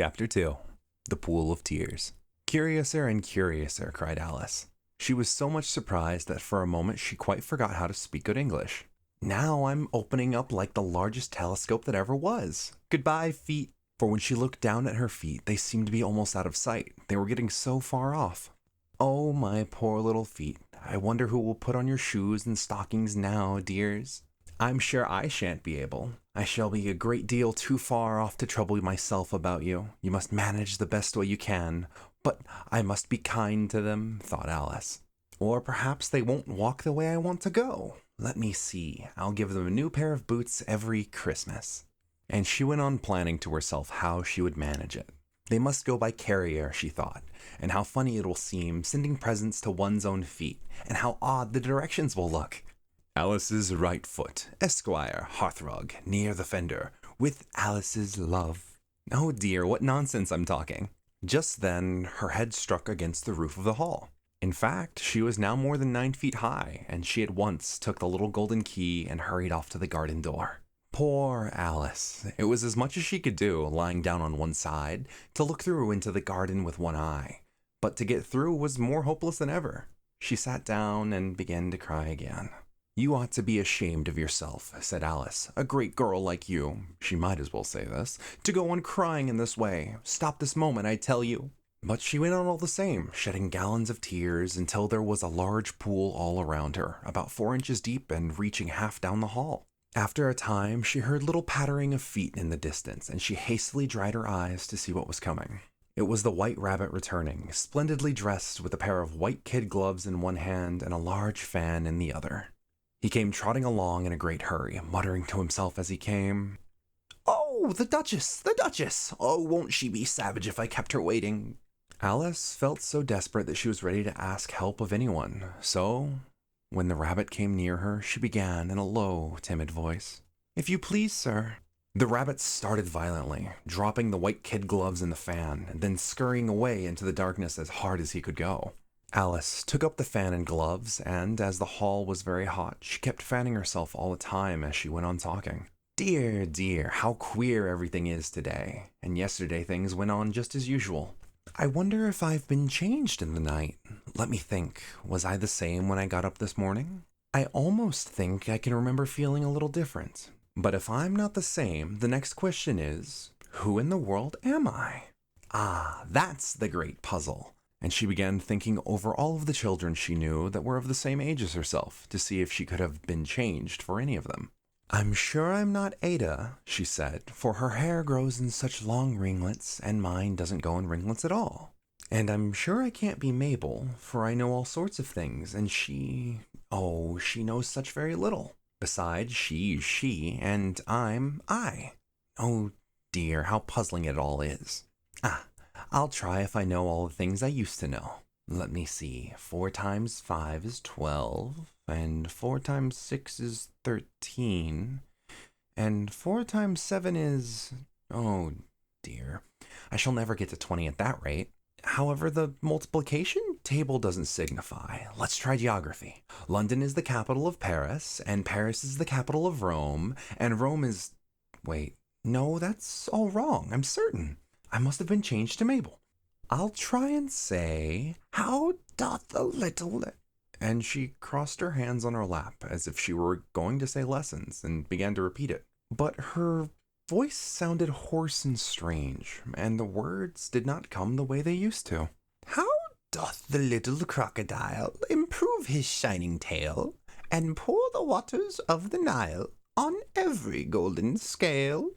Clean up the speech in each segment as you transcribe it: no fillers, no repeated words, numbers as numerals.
Chapter 2 The Pool of Tears. Curiouser and curiouser, cried Alice. She was so much surprised that for a moment she quite forgot how to speak good English. Now I'm opening up like the largest telescope that ever was. Goodbye, feet. For when she looked down at her feet, they seemed to be almost out of sight. They were getting so far off. Oh, my poor little feet. I wonder who will put on your shoes and stockings now, dears. I'm sure I shan't be able. I shall be a great deal too far off to trouble myself about you. You must manage the best way you can. But I must be kind to them, thought Alice. Or perhaps they won't walk the way I want to go. Let me see. I'll give them a new pair of boots every Christmas. And she went on planning to herself how she would manage it. They must go by carrier, she thought, and how funny it will seem sending presents to one's own feet, and how odd the directions will look. Alice's right foot, Esquire, hearthrug, near the fender, with Alice's love. Oh dear, what nonsense I'm talking. Just then, her head struck against the roof of the hall. In fact, she was now more than 9 feet high, and she at once took the little golden key and hurried off to the garden door. Poor Alice. It was as much as she could do, lying down on one side, to look through into the garden with one eye. But to get through was more hopeless than ever. She sat down and began to cry again. You ought to be ashamed of yourself, said Alice. A great girl like you, she might as well say this, to go on crying in this way. Stop this moment, I tell you. But she went on all the same, shedding gallons of tears until there was a large pool all around her, about 4 inches deep and reaching half down the hall. After a time, she heard little pattering of feet in the distance, and she hastily dried her eyes to see what was coming. It was the White Rabbit returning, splendidly dressed with a pair of white kid gloves in one hand and a large fan in the other. He came trotting along in a great hurry, muttering to himself as he came, "Oh, the Duchess! The Duchess! Oh, won't she be savage if I kept her waiting?" Alice felt so desperate that she was ready to ask help of anyone, so when the rabbit came near her, she began in a low, timid voice, "If you please, sir." The rabbit started violently, dropping the white kid gloves and the fan, and then scurrying away into the darkness as hard as he could go. Alice took up the fan and gloves, and as the hall was very hot, she kept fanning herself all the time as she went on talking. Dear, dear, how queer everything is today, and yesterday things went on just as usual. I wonder if I've been changed in the night. Let me think, was I the same when I got up this morning? I almost think I can remember feeling a little different. But if I'm not the same, the next question is, who in the world am I? Ah, that's the great puzzle. And she began thinking over all of the children she knew that were of the same age as herself, to see if she could have been changed for any of them. I'm sure I'm not Ada, she said, for her hair grows in such long ringlets, and mine doesn't go in ringlets at all. And I'm sure I can't be Mabel, for I know all sorts of things, and she knows such very little. Besides, she's she, and I'm I. Oh dear, how puzzling it all is. I'll try if I know all the things I used to know. Let me see. 4 times 5 is 12, and 4 times 6 is 13, and 4 times 7 is... oh dear. I shall never get to 20 at that rate. However, the multiplication table doesn't signify. Let's try geography. London is the capital of Paris, and Paris is the capital of Rome, and Rome is... wait, no, that's all wrong, I'm certain. I must have been changed to Mabel. I'll try and say, how doth the little... And she crossed her hands on her lap as if she were going to say lessons and began to repeat it. But her voice sounded hoarse and strange, and the words did not come the way they used to. How doth the little crocodile improve his shining tail and pour the waters of the Nile on every golden scale?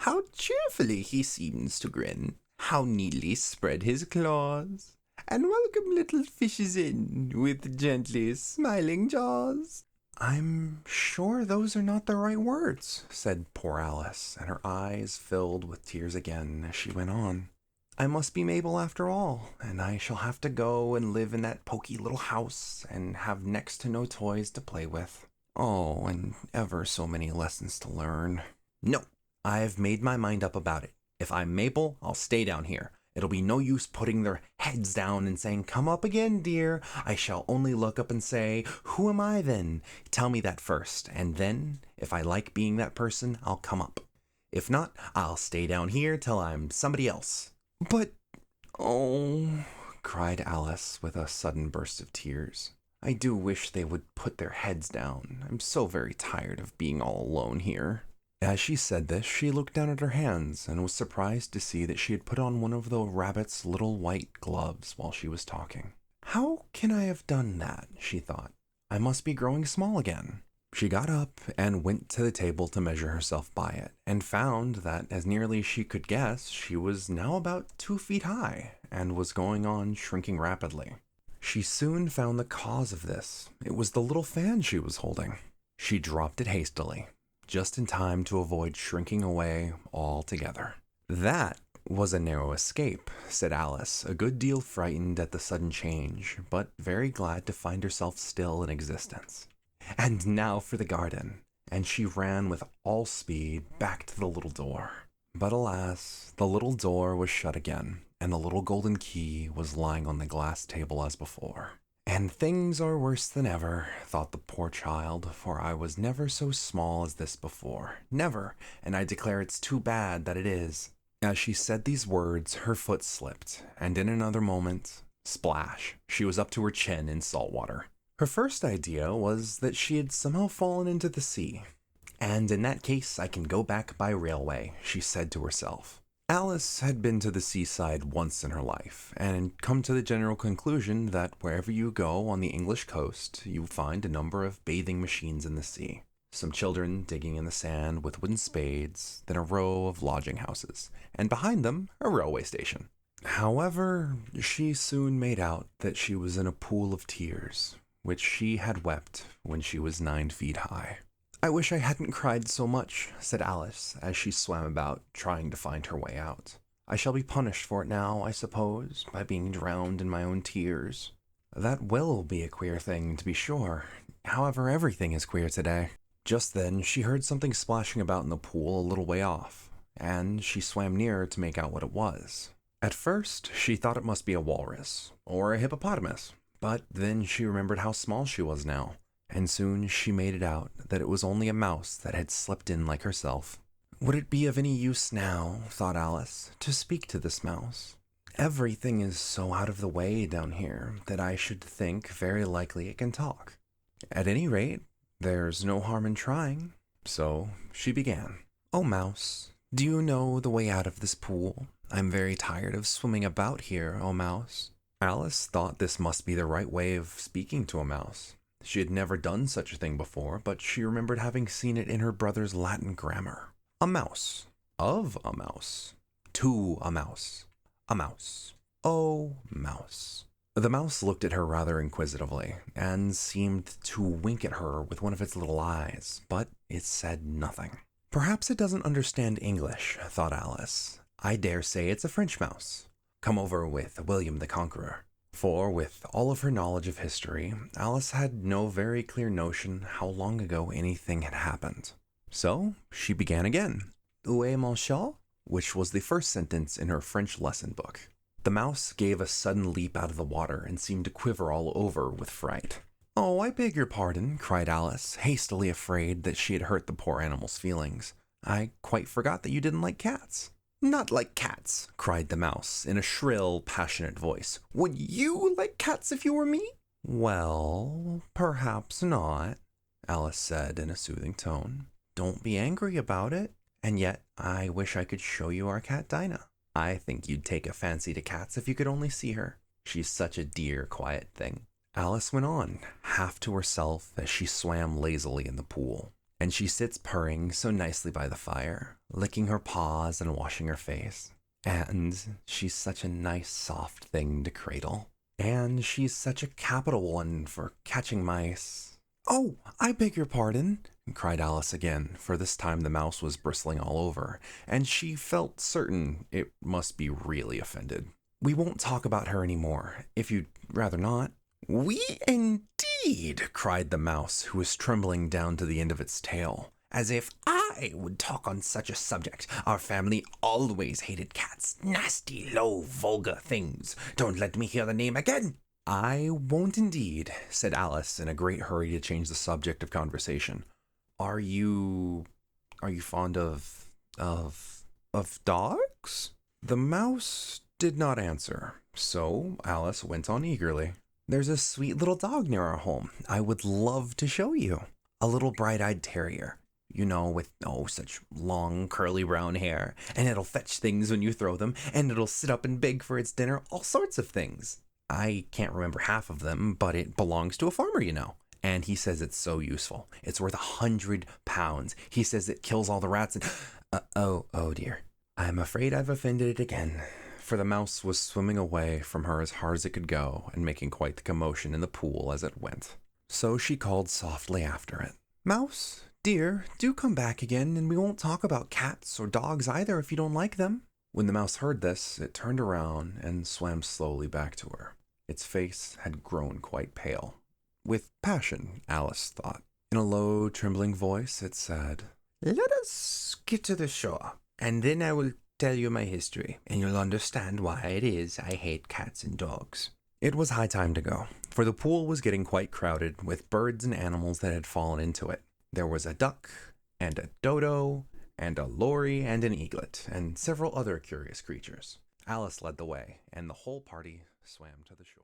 How cheerfully he seems to grin, how neatly spread his claws, and welcome little fishes in with gently smiling jaws. I'm sure those are not the right words, said poor Alice, and her eyes filled with tears again as she went on. I must be Mabel after all, and I shall have to go and live in that poky little house and have next to no toys to play with. Oh, and ever so many lessons to learn. No. I've made my mind up about it. If I'm Mabel, I'll stay down here. It'll be no use putting their heads down and saying, "Come up again, dear." I shall only look up and say, "Who am I then? Tell me that first, and then, if I like being that person, I'll come up." If not, I'll stay down here till I'm somebody else." "But, oh," cried Alice with a sudden burst of tears. "I do wish they would put their heads down. I'm so very tired of being all alone here." As she said this, she looked down at her hands and was surprised to see that she had put on one of the rabbit's little white gloves while she was talking. "How can I have done that?" she thought. "I must be growing small again." She got up and went to the table to measure herself by it, and found that, as nearly as she could guess, she was now about 2 feet high, and was going on shrinking rapidly. She soon found the cause of this. It was the little fan she was holding. She dropped it hastily, just in time to avoid shrinking away altogether. "That was a narrow escape," said Alice, a good deal frightened at the sudden change, but very glad to find herself still in existence. "And now for the garden," and she ran with all speed back to the little door. But alas, the little door was shut again, and the little golden key was lying on the glass table as before. "And things are worse than ever," thought the poor child, "for I was never so small as this before. Never, and I declare it's too bad that it is." As she said these words, her foot slipped, and in another moment, splash, she was up to her chin in salt water. Her first idea was that she had somehow fallen into the sea. "And in that case, I can go back by railway," she said to herself. Alice had been to the seaside once in her life, and come to the general conclusion that wherever you go on the English coast, you find a number of bathing machines in the sea, some children digging in the sand with wooden spades, then a row of lodging houses, and behind them a railway station. However, she soon made out that she was in a pool of tears, which she had wept when she was 9 feet high. "I wish I hadn't cried so much," said Alice, as she swam about, trying to find her way out. "I shall be punished for it now, I suppose, by being drowned in my own tears. That will be a queer thing, to be sure. However, everything is queer today." Just then, she heard something splashing about in the pool a little way off, and she swam nearer to make out what it was. At first, she thought it must be a walrus, or a hippopotamus, but then she remembered how small she was now, and soon she made it out that it was only a mouse that had slipped in like herself. "Would it be of any use now," thought Alice, "to speak to this mouse? Everything is so out of the way down here that I should think very likely it can talk. At any rate, there's no harm in trying." So she began. "Oh, mouse, do you know the way out of this pool? I'm very tired of swimming about here, oh mouse." Alice thought this must be the right way of speaking to a mouse. She had never done such a thing before, but she remembered having seen it in her brother's Latin grammar. A mouse. Of a mouse. To a mouse. A mouse. Oh, mouse. The mouse looked at her rather inquisitively, and seemed to wink at her with one of its little eyes, but it said nothing. "Perhaps it doesn't understand English," thought Alice. "I dare say it's a French mouse, come over with William the Conqueror." For, with all of her knowledge of history, Alice had no very clear notion how long ago anything had happened. So she began again. "Où est mon chat?" which was the first sentence in her French lesson book. The mouse gave a sudden leap out of the water and seemed to quiver all over with fright. "Oh, I beg your pardon," cried Alice, hastily afraid that she had hurt the poor animal's feelings. "I quite forgot that you didn't like cats." "Not like cats," cried the mouse in a shrill, passionate voice. "Would you like cats if you were me?" "Well, perhaps not," Alice said in a soothing tone. "Don't be angry about it. And yet, I wish I could show you our cat Dinah. I think you'd take a fancy to cats if you could only see her. She's such a dear, quiet thing." Alice went on, half to herself as she swam lazily in the pool. "And she sits purring so nicely by the fire, licking her paws and washing her face. And she's such a nice, soft thing to cradle. And she's such a capital one for catching mice." "Oh, I beg your pardon," cried Alice again, for this time the mouse was bristling all over, and she felt certain it must be really offended. "We won't talk about her any more, if you'd rather not." "We indeed!" cried the mouse, who was trembling down to the end of its tail. "As if I would talk on such a subject. Our family always hated cats. Nasty, low, vulgar things. Don't let me hear the name again." "I won't indeed," said Alice in a great hurry to change the subject of conversation. Are you fond of Of dogs? The mouse did not answer, so Alice went on eagerly. There's a sweet little dog near our home. I would love to show you. A little bright-eyed terrier. You know, with, such long, curly brown hair. And it'll fetch things when you throw them, and it'll sit up and beg for its dinner, all sorts of things. I can't remember half of them, but it belongs to a farmer, you know. And he says it's so useful. It's worth £100. He says it kills all the rats and... oh dear. I'm afraid I've offended it again. For the mouse was swimming away from her as hard as it could go and making quite the commotion in the pool as it went. So she called softly after it. Mouse, dear, do come back again, and we won't talk about cats or dogs either if you don't like them. When the mouse heard this, it turned around and swam slowly back to her. Its face had grown quite pale. With passion, Alice thought. In a low, trembling voice, it said, Let us get to the shore, and then I will tell you my history, and you'll understand why it is I hate cats and dogs. It was high time to go, for the pool was getting quite crowded with birds and animals that had fallen into it. There was a duck, and a dodo, and a lory, and an eaglet, and several other curious creatures. Alice led the way, and the whole party swam to the shore.